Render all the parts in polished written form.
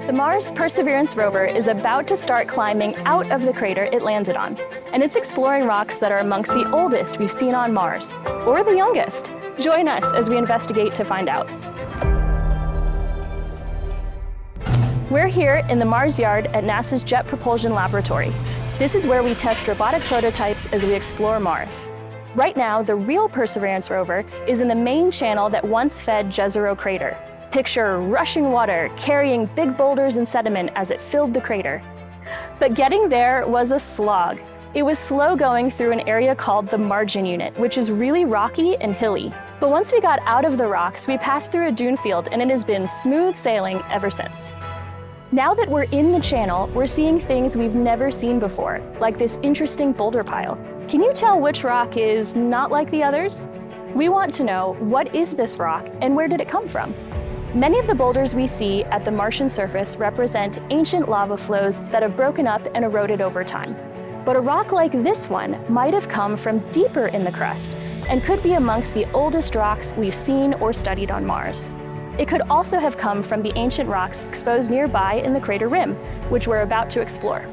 The Mars Perseverance rover is about to start climbing out of the crater it landed on, and it's exploring rocks that are amongst the oldest we've seen on Mars, or the youngest. Join us as we investigate to find out. We're here in the Mars Yard at NASA's Jet Propulsion Laboratory. This is where we test robotic prototypes as we explore Mars. Right now, the real Perseverance rover is in the main channel that once fed Jezero crater. Picture rushing water carrying big boulders and sediment as it filled the crater. But getting there was a slog. It was slow going through an area called the margin unit, which is really rocky and hilly. But once we got out of the rocks, we passed through a dune field and it has been smooth sailing ever since. Now that we're in the channel, we're seeing things we've never seen before, like this interesting boulder pile. Can you tell which rock is not like the others? We want to know, what is this rock and where did it come from? Many of the boulders we see at the Martian surface represent ancient lava flows that have broken up and eroded over time. But a rock like this one might have come from deeper in the crust and could be amongst the oldest rocks we've seen or studied on Mars. It could also have come from the ancient rocks exposed nearby in the crater rim, which we're about to explore.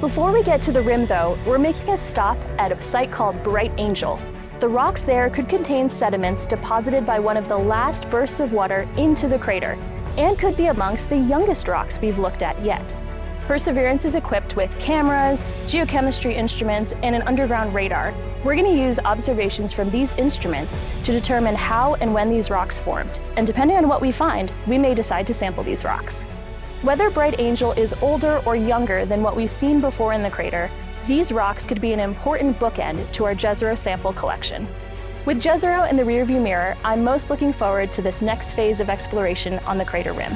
Before we get to the rim though, we're making a stop at a site called Bright Angel. The rocks there could contain sediments deposited by one of the last bursts of water into the crater, and could be amongst the youngest rocks we've looked at yet. Perseverance is equipped with cameras, geochemistry instruments, and an underground radar. We're going to use observations from these instruments to determine how and when these rocks formed, and depending on what we find, we may decide to sample these rocks. Whether Bright Angel is older or younger than what we've seen before in the crater, these rocks could be an important bookend to our Jezero sample collection. With Jezero in the rearview mirror, I'm most looking forward to this next phase of exploration on the crater rim.